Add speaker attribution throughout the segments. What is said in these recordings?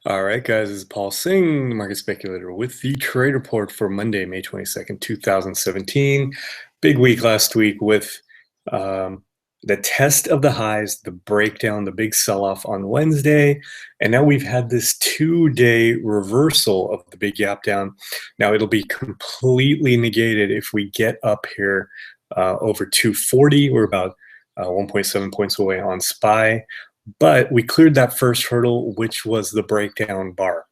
Speaker 1: All right, guys, this is Paul Singh, Market Speculator, with the trade report for Monday, May 22nd, 2017. Big week last week with um, the test of the highs, the breakdown, the big sell off on Wednesday. And now we've had this 2-day reversal of the big gap down. Now it'll be completely negated if we get up here over 240. We're about 1.7 points away on SPY. But we cleared that first hurdle, which was the breakdown bar.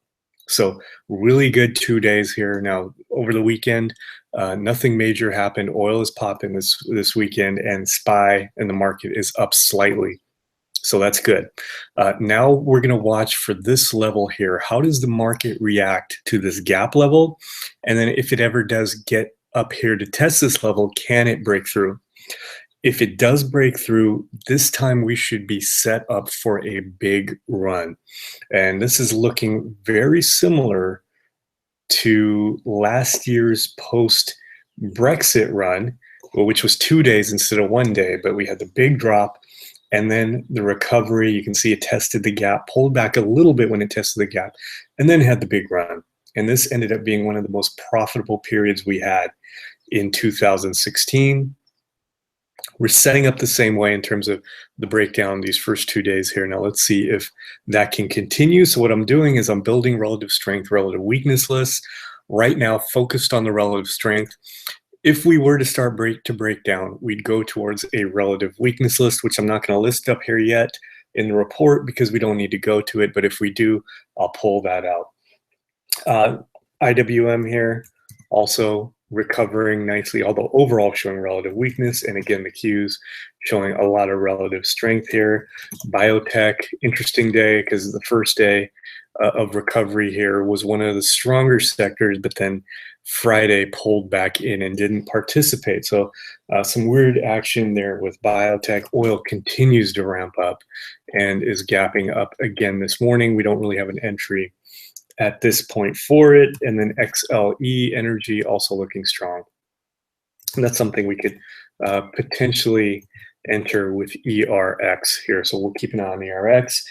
Speaker 1: So really good 2 days here. Now over the weekend, nothing major happened. Oil is popping this weekend, and SPY and the market is up slightly. So that's good. Now we're going to watch for this level here. How does the market react to this gap level? And then if it ever does get up here to test this level, can it break through? If it does break through, this time we should be set up for a big run. And this is looking very similar to last year's post-Brexit run, which was 2 days instead of 1 day, but we had the big drop and then the recovery. You can see it tested the gap, pulled back a little bit when it tested the gap, and then had the big run. And this ended up being one of the most profitable periods we had in 2016. We're setting up the same way in terms of the breakdown these first 2 days here. Now let's see if that can continue. So what I'm doing is I'm building relative strength, relative weakness lists. Right now, focused on the relative strength. If we were to start break down, we'd go towards a relative weakness list, which I'm not going to list up here yet in the report because we don't need to go to it. But if we do, I'll pull that out. IWM here also recovering nicely, although overall showing relative weakness. And again, the Qs showing a lot of relative strength here. Biotech, interesting day because the first day of recovery here was one of the stronger sectors, but then Friday pulled back in and didn't participate. So some weird action there with biotech. Oil continues to ramp up and is gapping up again this morning. We don't really have an entry at this point for it. And then XLE energy also looking strong. And that's something we could potentially enter with ERX here. So we'll keep an eye on ERX.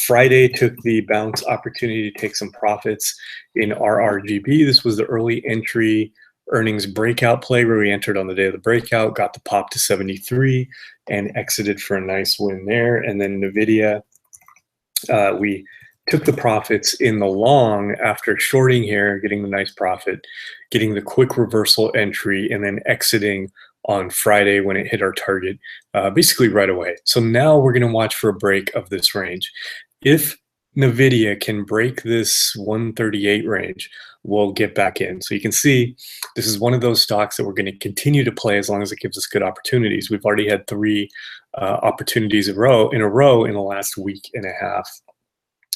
Speaker 1: Friday took the bounce opportunity to take some profits in RRGB. This was the early entry earnings breakout play where we entered on the day of the breakout, got the pop to 73 and exited for a nice win there. And then NVIDIA, we took the profits in the long after shorting here, getting the nice profit, getting the quick reversal entry, and then exiting on Friday when it hit our target, basically right away. So now we're going to watch for a break of this range. If NVIDIA can break this 138 range, we'll get back in. So you can see this is one of those stocks that we're going to continue to play as long as it gives us good opportunities. We've already had 3 opportunities in a row in the last week and a half.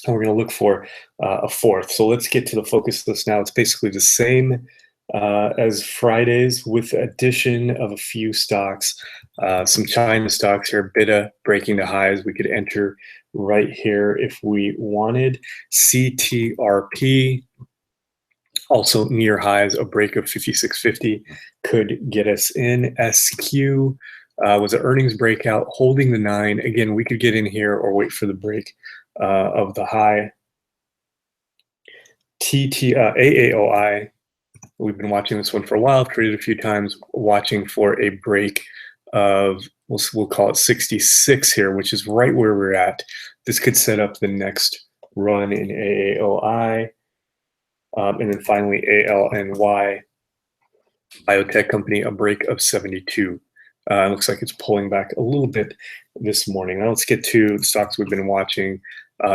Speaker 1: And we're going to look for a fourth. So let's get to the focus list now. It's basically the same as Fridays with addition of a few stocks. Some China stocks here, BITA breaking the highs. We could enter right here if we wanted. CTRP, also near highs, a break of 56.50 could get us in. SQ was an earnings breakout, holding the 9. Again, we could get in here or wait for the break of the high. AAOI, we've been watching this one for a while, traded a few times, watching for a break of, we'll call it 66 here, which is right where we're at. This could set up the next run in AAOI. And then finally, ALNY, biotech company, a break of 72. It looks like it's pulling back a little bit this morning. Now let's get to the stocks we've been watching.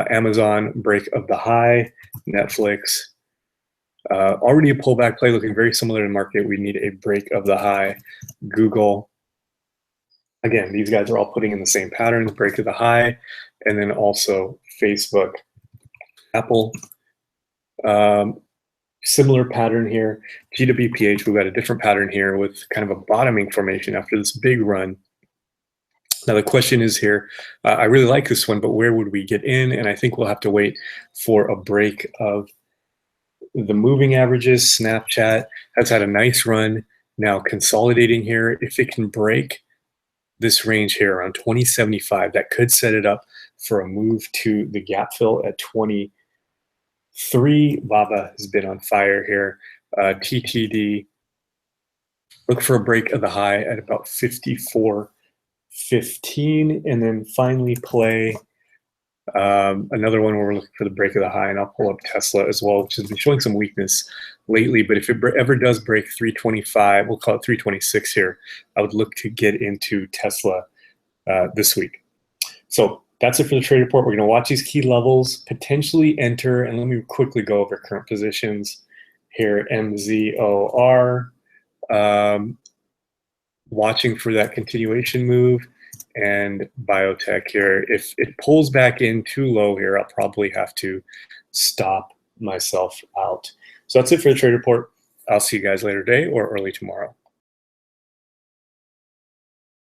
Speaker 1: Amazon, break of the high. Netflix, already a pullback play, looking very similar to the market. We need a break of the high. Google, again, these guys are all putting in the same pattern, break of the high. And then also Facebook. Apple, similar pattern here. GWPH, we've got a different pattern here with kind of a bottoming formation after this big run. Now the question is here, I really like this one, but where would we get in? And I think we'll have to wait for a break of the moving averages. Snapchat has had a nice run, now consolidating here. If it can break this range here around 2075, that could set it up for a move to the gap fill at 20 3, BABA has been on fire here. TTD, look for a break of the high at about 54.15, and then finally play another one where we're looking for the break of the high, and I'll pull up Tesla as well, which has been showing some weakness lately. But if it ever does break 325, we'll call it 326 here, I would look to get into Tesla this week. So that's it for the trade report. We're going to watch these key levels, potentially enter, and let me quickly go over current positions here. MZOR, watching for that continuation move, and biotech here. If it pulls back in too low here, I'll probably have to stop myself out. So that's it for the trade report. I'll see you guys later today or early tomorrow.